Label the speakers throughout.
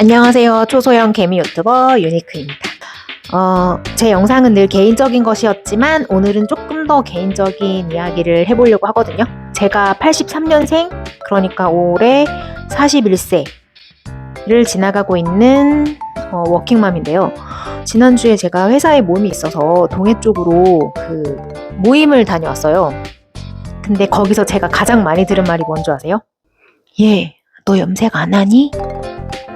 Speaker 1: 안녕하세요. 초소형 개미 유튜버 유니크입니다. 제 영상은 늘 개인적인 것이었지만 오늘은 조금 더 개인적인 이야기를 해보려고 하거든요. 제가 83년생, 그러니까 올해 41세를 지나가고 있는 워킹맘인데요. 지난주에 제가 회사에 모임이 있어서 동해 쪽으로 그 모임을 다녀왔어요. 근데 거기서 제가 가장 많이 들은 말이 뭔지 아세요? 얘, 너 염색 안 하니?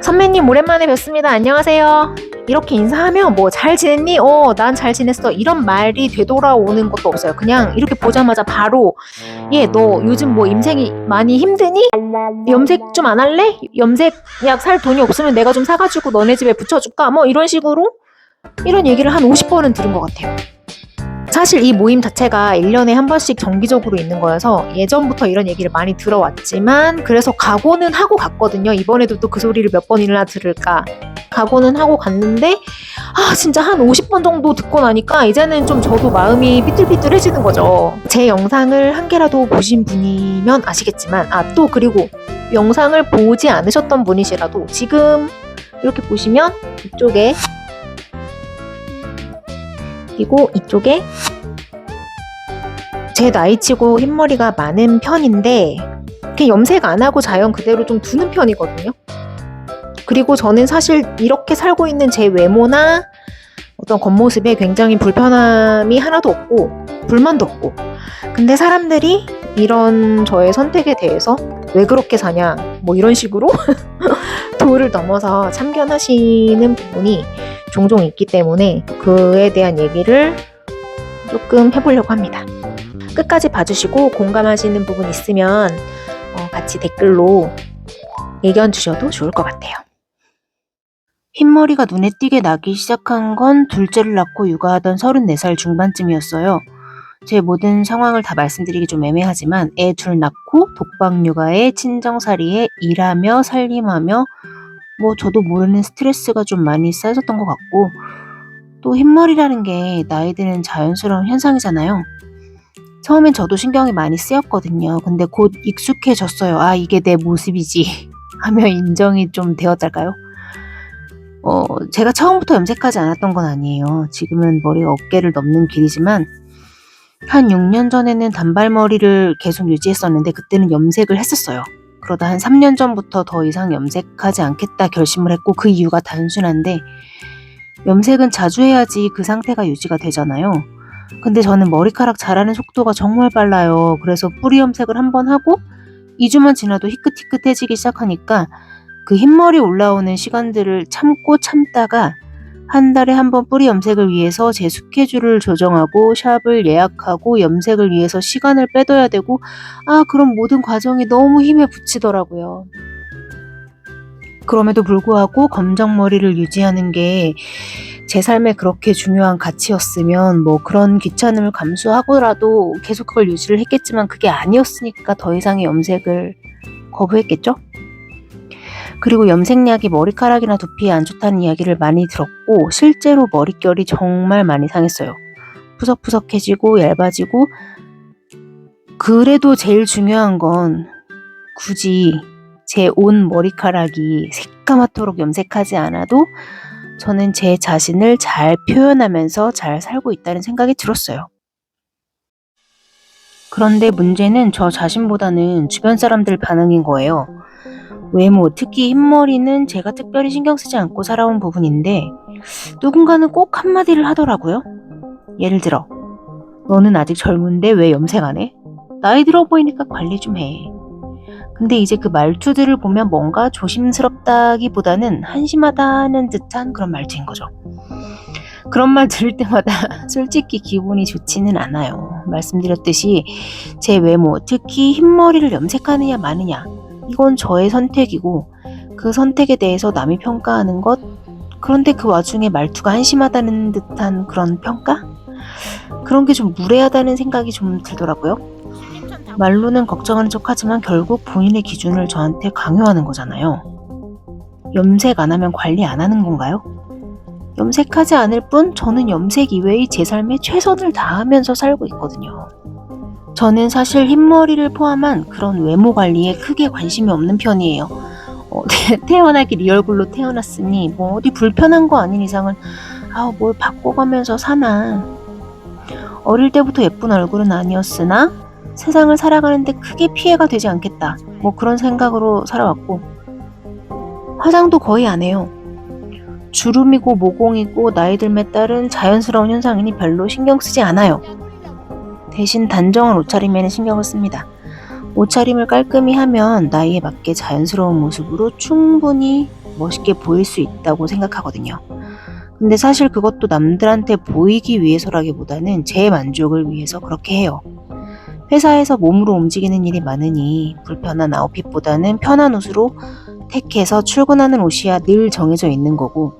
Speaker 1: 선배님 오랜만에 뵙습니다. 안녕하세요. 이렇게 인사하면 뭐 잘 지냈니? 난 잘 지냈어. 이런 말이 되돌아오는 것도 없어요. 그냥 이렇게 보자마자 바로 너 요즘 뭐 임생이 많이 힘드니? 염색 좀 안 할래? 염색약 살 돈이 없으면 내가 좀 사가지고 너네 집에 붙여줄까? 뭐 이런 식으로 이런 얘기를 한 50번은 들은 것 같아요. 사실 이 모임 자체가 1년에 한 번씩 정기적으로 있는 거여서 예전부터 이런 얘기를 많이 들어왔지만 그래서 각오는 하고 갔거든요. 이번에도 또 그 소리를 몇 번이나 들을까. 각오는 하고 갔는데 진짜 한 50번 정도 듣고 나니까 이제는 좀 저도 마음이 삐뚤삐뚤해지는 거죠. 제 영상을 한 개라도 보신 분이면 아시겠지만 또 그리고 영상을 보지 않으셨던 분이시라도 지금 이렇게 보시면 이쪽에 그리고 이쪽에 제 나이치고 흰머리가 많은 편인데 그냥 염색 안 하고 자연 그대로 좀 두는 편이거든요. 그리고 저는 사실 이렇게 살고 있는 제 외모나 어떤 겉모습에 굉장히 불편함이 하나도 없고 불만도 없고, 근데 사람들이 이런 저의 선택에 대해서 왜 그렇게 사냐 뭐 이런 식으로 도를 넘어서 참견하시는 부분이 종종 있기 때문에 그에 대한 얘기를 조금 해보려고 합니다. 끝까지 봐주시고 공감하시는 부분 있으면 같이 댓글로 의견 주셔도 좋을 것 같아요. 흰머리가 눈에 띄게 나기 시작한 건 둘째를 낳고 육아하던 34살 중반쯤이었어요. 제 모든 상황을 다 말씀드리기 좀 애매하지만 애 둘 낳고 독박 육아에 친정살이에 일하며 살림하며 뭐 저도 모르는 스트레스가 좀 많이 쌓였던 것 같고, 또 흰머리라는 게 나이 드는 자연스러운 현상이잖아요. 처음엔 저도 신경이 많이 쓰였거든요. 근데 곧 익숙해졌어요. 이게 내 모습이지 하며 인정이 좀 되었달까요? 제가 처음부터 염색하지 않았던 건 아니에요. 지금은 머리가 어깨를 넘는 길이지만 한 6년 전에는 단발머리를 계속 유지했었는데 그때는 염색을 했었어요. 그러다 한 3년 전부터 더 이상 염색하지 않겠다 결심을 했고, 그 이유가 단순한데 염색은 자주 해야지 그 상태가 유지가 되잖아요. 근데 저는 머리카락 자라는 속도가 정말 빨라요. 그래서 뿌리 염색을 한번 하고 2주만 지나도 희끗희끗해지기 시작하니까 그 흰머리 올라오는 시간들을 참고 참다가 한 달에 한 번 뿌리 염색을 위해서 제 스케줄을 조정하고 샵을 예약하고 염색을 위해서 시간을 빼둬야 되고 그런 모든 과정이 너무 힘에 부치더라고요. 그럼에도 불구하고 검정머리를 유지하는 게 제 삶에 그렇게 중요한 가치였으면 뭐 그런 귀찮음을 감수하고라도 계속 그걸 유지를 했겠지만 그게 아니었으니까 더 이상의 염색을 거부했겠죠? 그리고 염색약이 머리카락이나 두피에 안 좋다는 이야기를 많이 들었고 실제로 머릿결이 정말 많이 상했어요. 푸석푸석해지고 얇아지고, 그래도 제일 중요한 건 굳이 제 온 머리카락이 새까맣도록 염색하지 않아도 저는 제 자신을 잘 표현하면서 잘 살고 있다는 생각이 들었어요. 그런데 문제는 저 자신보다는 주변 사람들 반응인 거예요. 외모, 특히 흰머리는 제가 특별히 신경 쓰지 않고 살아온 부분인데 누군가는 꼭 한마디를 하더라고요. 예를 들어, 너는 아직 젊은데 왜 염색 안 해? 나이 들어 보이니까 관리 좀 해. 근데 이제 그 말투들을 보면 뭔가 조심스럽다기보다는 한심하다는 듯한 그런 말투인 거죠. 그런 말 들을 때마다 솔직히 기분이 좋지는 않아요. 말씀드렸듯이 제 외모, 특히 흰머리를 염색하느냐 마느냐, 이건 저의 선택이고 그 선택에 대해서 남이 평가하는 것, 그런데 그 와중에 말투가 한심하다는 듯한 그런 평가? 그런 게 좀 무례하다는 생각이 좀 들더라고요. 말로는 걱정하는 척하지만 결국 본인의 기준을 저한테 강요하는 거잖아요. 염색 안 하면 관리 안 하는 건가요? 염색하지 않을 뿐 저는 염색 이외의 제 삶에 최선을 다하면서 살고 있거든요. 저는 사실 흰머리를 포함한 그런 외모 관리에 크게 관심이 없는 편이에요. 태어나기 리얼굴로 태어났으니 뭐 어디 불편한 거 아닌 이상은 뭘 바꿔가면서 사나. 어릴 때부터 예쁜 얼굴은 아니었으나 세상을 살아가는데 크게 피해가 되지 않겠다. 뭐 그런 생각으로 살아왔고, 화장도 거의 안 해요. 주름이고 모공이고 나이 들에 따른 자연스러운 현상이니 별로 신경 쓰지 않아요. 대신 단정한 옷차림에는 신경을 씁니다. 옷차림을 깔끔히 하면 나이에 맞게 자연스러운 모습으로 충분히 멋있게 보일 수 있다고 생각하거든요. 근데 사실 그것도 남들한테 보이기 위해서라기보다는 제 만족을 위해서 그렇게 해요. 회사에서 몸으로 움직이는 일이 많으니 불편한 아웃핏보다는 편한 옷으로 택해서 출근하는 옷이야 늘 정해져 있는 거고,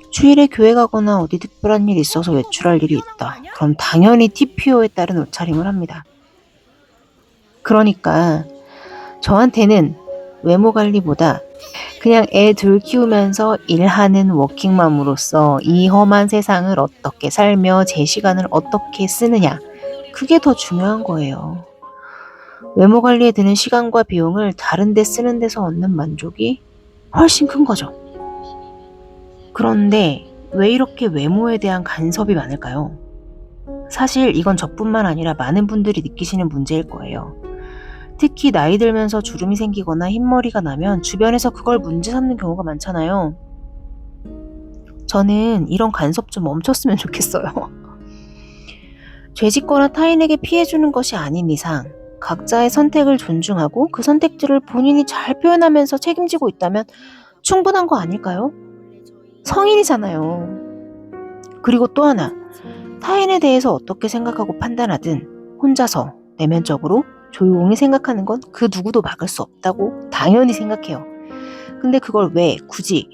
Speaker 1: 주일에 교회 가거나 어디 특별한 일이 있어서 외출할 일이 있다. 그럼 당연히 TPO에 따른 옷차림을 합니다. 그러니까 저한테는 외모 관리보다 그냥 애 둘 키우면서 일하는 워킹맘으로서 이 험한 세상을 어떻게 살며 제 시간을 어떻게 쓰느냐, 그게 더 중요한 거예요. 외모 관리에 드는 시간과 비용을 다른 데 쓰는 데서 얻는 만족이 훨씬 큰 거죠. 그런데 왜 이렇게 외모에 대한 간섭이 많을까요? 사실 이건 저뿐만 아니라 많은 분들이 느끼시는 문제일 거예요. 특히 나이 들면서 주름이 생기거나 흰머리가 나면 주변에서 그걸 문제 삼는 경우가 많잖아요. 저는 이런 간섭 좀 멈췄으면 좋겠어요. 죄짓거나 타인에게 피해주는 것이 아닌 이상 각자의 선택을 존중하고 그 선택들을 본인이 잘 표현하면서 책임지고 있다면 충분한 거 아닐까요? 성인이잖아요. 그리고 또 하나, 타인에 대해서 어떻게 생각하고 판단하든 혼자서 내면적으로 조용히 생각하는 건 그 누구도 막을 수 없다고 당연히 생각해요. 근데 그걸 왜 굳이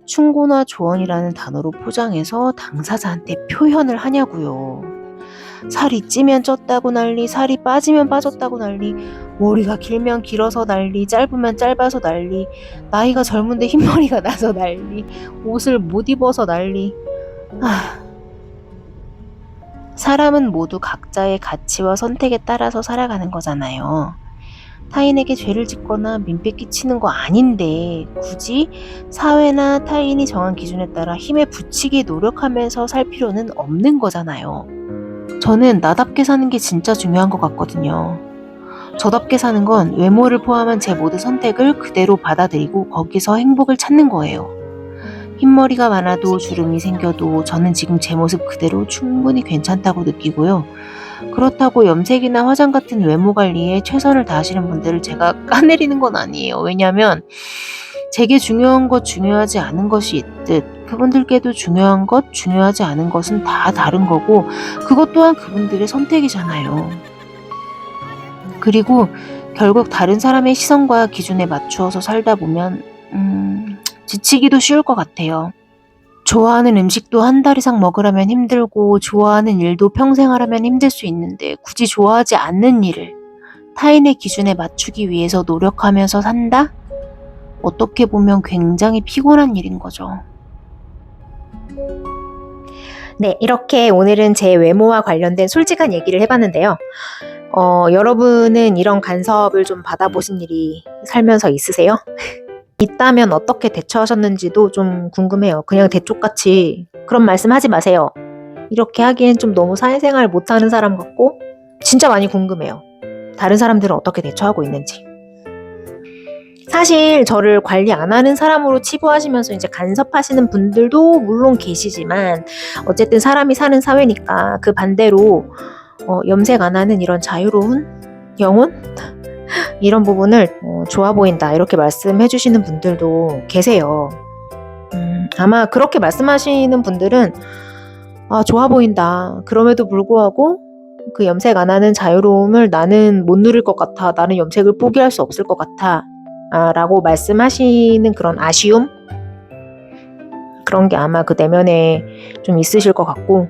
Speaker 1: 충고나 조언이라는 단어로 포장해서 당사자한테 표현을 하냐고요. 살이 찌면 쪘다고 난리, 살이 빠지면 빠졌다고 난리, 머리가 길면 길어서 난리, 짧으면 짧아서 난리, 나이가 젊은데 흰머리가 나서 난리, 옷을 못 입어서 난리. 사람은 모두 각자의 가치와 선택에 따라서 살아가는 거잖아요. 타인에게 죄를 짓거나 민폐 끼치는 거 아닌데 굳이 사회나 타인이 정한 기준에 따라 힘에 부치게 노력하면서 살 필요는 없는 거잖아요. 저는 나답게 사는 게 진짜 중요한 것 같거든요. 저답게 사는 건 외모를 포함한 제 모든 선택을 그대로 받아들이고 거기서 행복을 찾는 거예요. 흰머리가 많아도 주름이 생겨도 저는 지금 제 모습 그대로 충분히 괜찮다고 느끼고요. 그렇다고 염색이나 화장 같은 외모 관리에 최선을 다하시는 분들을 제가 까내리는 건 아니에요. 왜냐하면 제게 중요한 것, 중요하지 않은 것이 있듯 그분들께도 중요한 것, 중요하지 않은 것은 다 다른 거고 그것 또한 그분들의 선택이잖아요. 그리고 결국 다른 사람의 시선과 기준에 맞추어서 살다 보면 지치기도 쉬울 것 같아요. 좋아하는 음식도 한 달 이상 먹으라면 힘들고 좋아하는 일도 평생 하라면 힘들 수 있는데 굳이 좋아하지 않는 일을 타인의 기준에 맞추기 위해서 노력하면서 산다? 어떻게 보면 굉장히 피곤한 일인 거죠. 네, 이렇게 오늘은 제 외모와 관련된 솔직한 얘기를 해봤는데요. 여러분은 이런 간섭을 좀 받아보신 일이 살면서 있으세요? 있다면 어떻게 대처하셨는지도 좀 궁금해요. 그냥 대쪽같이 그런 말씀 하지 마세요. 이렇게 하기엔 좀 너무 사회생활 못하는 사람 같고 진짜 많이 궁금해요. 다른 사람들은 어떻게 대처하고 있는지. 사실 저를 관리 안 하는 사람으로 치부하시면서 이제 간섭하시는 분들도 물론 계시지만 어쨌든 사람이 사는 사회니까 그 반대로 염색 안 하는 이런 자유로운 영혼? 이런 부분을 좋아 보인다 이렇게 말씀해 주시는 분들도 계세요. 아마 그렇게 말씀하시는 분들은 좋아 보인다. 그럼에도 불구하고 그 염색 안 하는 자유로움을 나는 못 누릴 것 같아. 나는 염색을 포기할 수 없을 것 같아. 라고 말씀하시는 그런 아쉬움? 그런 게 아마 그 내면에 좀 있으실 것 같고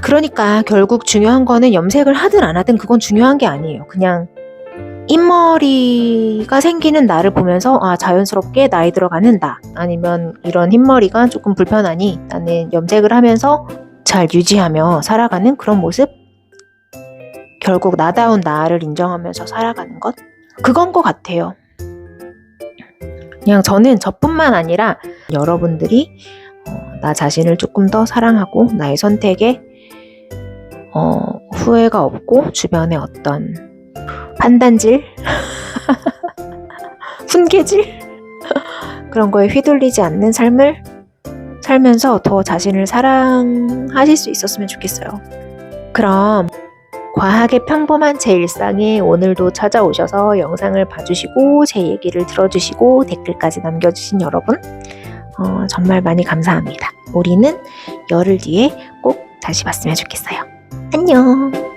Speaker 1: 그러니까 결국 중요한 거는 염색을 하든 안 하든 그건 중요한 게 아니에요. 그냥 흰머리가 생기는 나를 보면서 자연스럽게 나이 들어가는 나 아니면 이런 흰머리가 조금 불편하니 나는 염색을 하면서 잘 유지하며 살아가는 그런 모습? 결국 나다운 나를 인정하면서 살아가는 것? 그건 것 같아요. 그냥 저는 저뿐만 아니라 여러분들이 나 자신을 조금 더 사랑하고 나의 선택에 후회가 없고 주변의 어떤 판단질, 훈계질 그런 거에 휘둘리지 않는 삶을 살면서 더 자신을 사랑하실 수 있었으면 좋겠어요. 그럼 과하게 평범한 제 일상에 오늘도 찾아오셔서 영상을 봐주시고 제 얘기를 들어주시고 댓글까지 남겨주신 여러분 정말 많이 감사합니다. 우리는 열흘 뒤에 꼭 다시 봤으면 좋겠어요. 안녕.